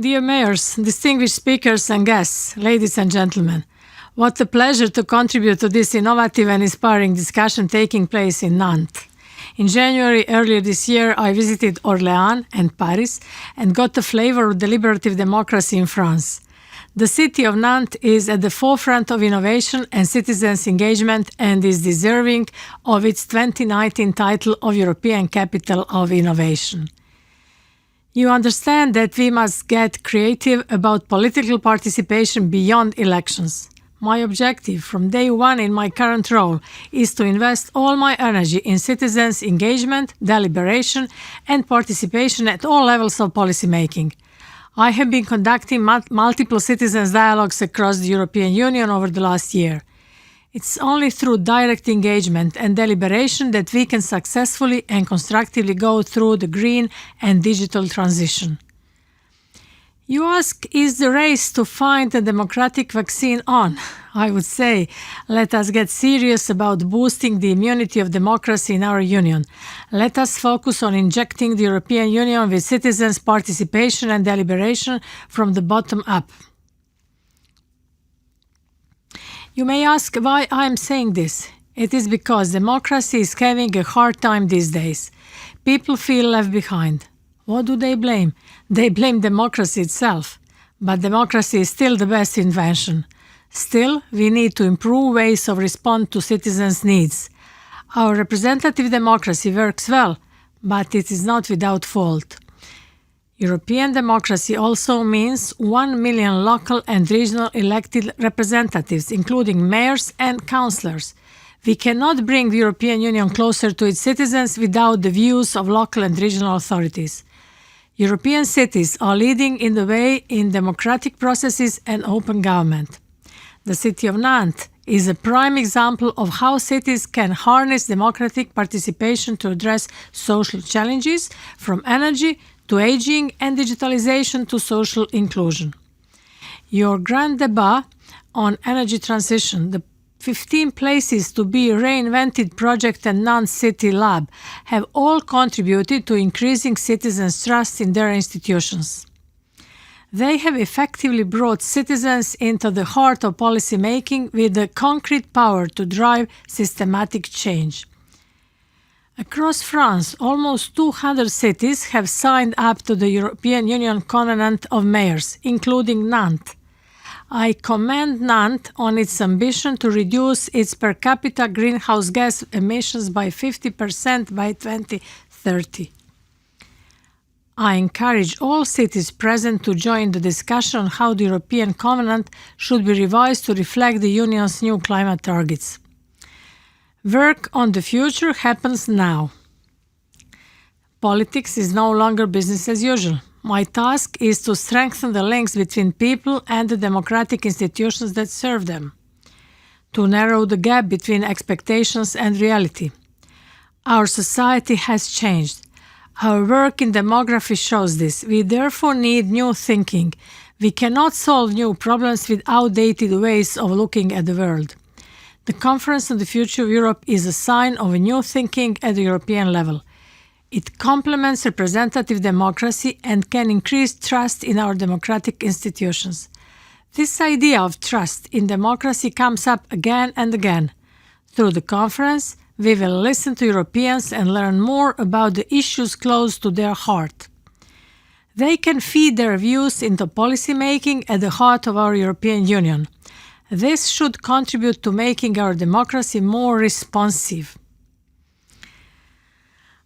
Dear mayors, distinguished speakers and guests, ladies and gentlemen, what a pleasure to contribute to this innovative and inspiring discussion taking place in Nantes. In January earlier this year, I visited Orléans and Paris and got a flavor of deliberative democracy in France. The city of Nantes is at the forefront of innovation and citizens' engagement and is deserving of its 2019 title of European Capital of Innovation. You understand that we must get creative about political participation beyond elections. My objective from day one in my current role is to invest all my energy in citizens' engagement, deliberation, and participation at all levels of policymaking. I have been conducting multiple citizens' dialogues across the European Union over the last year. It's only through direct engagement and deliberation that we can successfully and constructively go through the green and digital transition. You ask, is the race to find a democratic vaccine on? I would say, let us get serious about boosting the immunity of democracy in our union. Let us focus on injecting the European Union with citizens' participation and deliberation from the bottom up. You may ask why I am saying this. It is because democracy is having a hard time these days. People feel left behind. What do they blame? They blame democracy itself. But democracy is still the best invention. Still, we need to improve ways of responding to citizens' needs. Our representative democracy works well, but it is not without fault. European democracy also means 1 million local and regional elected representatives, including mayors and councillors. We cannot bring the European Union closer to its citizens without the views of local and regional authorities. European cities are leading in the way in democratic processes and open government. The city of Nantes is a prime example of how cities can harness democratic participation to address social challenges, from energy to aging and digitalization to social inclusion. Your grand debate on energy transition, the 15 places to be reinvented project and Nantes City Lab have all contributed to increasing citizens' trust in their institutions. They have effectively brought citizens into the heart of policy making with the concrete power to drive systematic change. Across France, almost 200 cities have signed up to the European Union Covenant of Mayors, including Nantes. I commend Nantes on its ambition to reduce its per capita greenhouse gas emissions by 50% by 2030. I encourage all cities present to join the discussion on how the European Covenant should be revised to reflect the Union's new climate targets. Work on the future happens now. Politics is no longer business as usual. My task is to strengthen the links between people and the democratic institutions that serve them, to narrow the gap between expectations and reality. Our society has changed. Our work in demography shows this. We therefore need new thinking. We cannot solve new problems with outdated ways of looking at the world. The Conference on the Future of Europe is a sign of a new thinking at the European level. It complements representative democracy and can increase trust in our democratic institutions. This idea of trust in democracy comes up again and again. Through the conference, we will listen to Europeans and learn more about the issues close to their heart. They can feed their views into policy making at the heart of our European Union. This should contribute to making our democracy more responsive.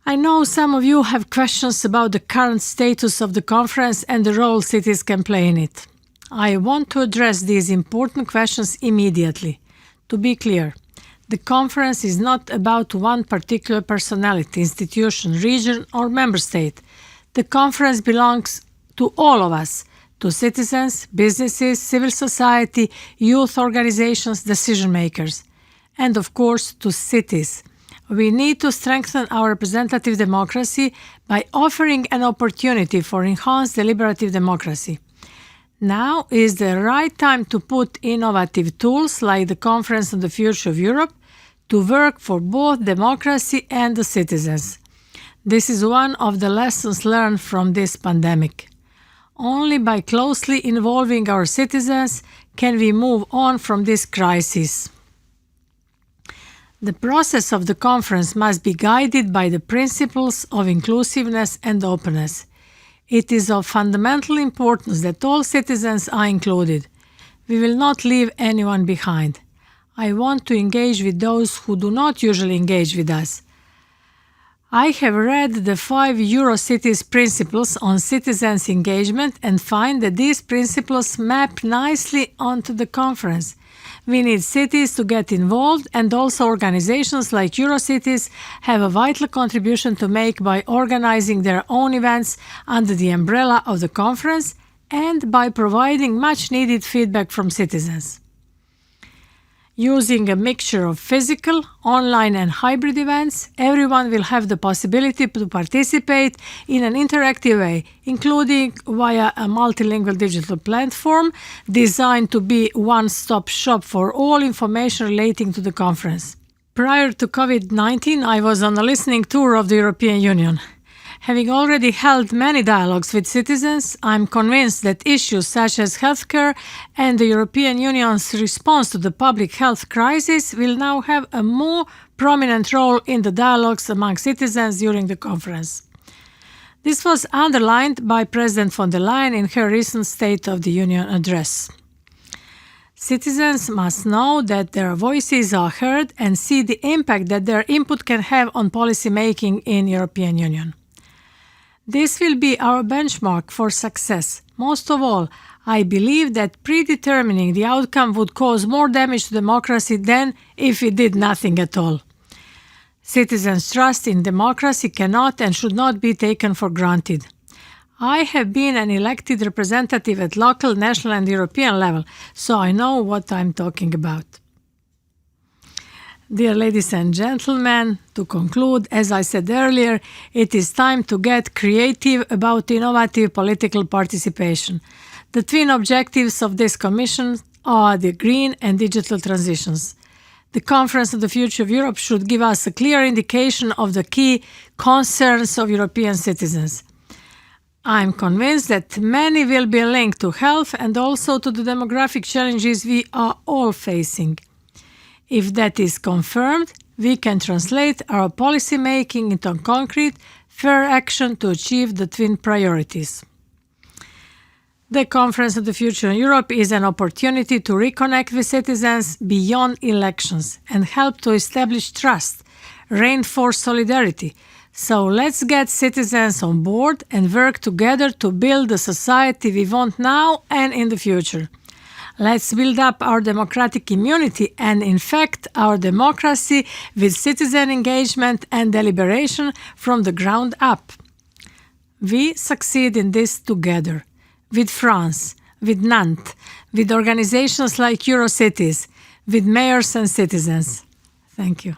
I know some of you have questions about the current status of the conference and the role cities can play in it. I want to address these important questions immediately. To be clear, the conference is not about one particular personality, institution, region, or member state. The conference belongs to all of us, to citizens, businesses, civil society, youth organizations, decision makers, and of course to cities. We need to strengthen our representative democracy by offering an opportunity for enhanced deliberative democracy. Now is the right time to put innovative tools like the Conference on the Future of Europe to work for both democracy and the citizens. This is one of the lessons learned from this pandemic. Only by closely involving our citizens can we move on from this crisis. The process of the conference must be guided by the principles of inclusiveness and openness. It is of fundamental importance that all citizens are included. We will not leave anyone behind. I want to engage with those who do not usually engage with us. I have read the 5 Eurocities principles on citizens' engagement and find that these principles map nicely onto the conference. We need cities to get involved, and also organizations like Eurocities have a vital contribution to make by organizing their own events under the umbrella of the conference and by providing much-needed feedback from citizens. Using a mixture of physical, online and hybrid events, everyone will have the possibility to participate in an interactive way, including via a multilingual digital platform designed to be a one-stop shop for all information relating to the conference. Prior to COVID-19, I was on a listening tour of the European Union. Having already held many dialogues with citizens, I am convinced that issues such as healthcare and the European Union's response to the public health crisis will now have a more prominent role in the dialogues among citizens during the conference. This was underlined by President von der Leyen in her recent State of the Union address. Citizens must know that their voices are heard and see the impact that their input can have on policy making in the European Union. This will be our benchmark for success. Most of all, I believe that predetermining the outcome would cause more damage to democracy than if we did nothing at all. Citizens' trust in democracy cannot and should not be taken for granted. I have been an elected representative at local, national and European level, so I know what I'm talking about. Dear ladies and gentlemen, to conclude, as I said earlier, it is time to get creative about innovative political participation. The twin objectives of this Commission are the green and digital transitions. The Conference on the Future of Europe should give us a clear indication of the key concerns of European citizens. I am convinced that many will be linked to health and also to the demographic challenges we are all facing. If that is confirmed, we can translate our policy making into concrete, fair action to achieve the twin priorities. The Conference on the Future of Europe is an opportunity to reconnect with citizens beyond elections and help to establish trust, reinforce solidarity. So let's get citizens on board and work together to build the society we want now and in the future. Let's build up our democratic immunity and infect our democracy with citizen engagement and deliberation from the ground up. We succeed in this together, with France, with Nantes, with organizations like Eurocities, with mayors and citizens. Thank you.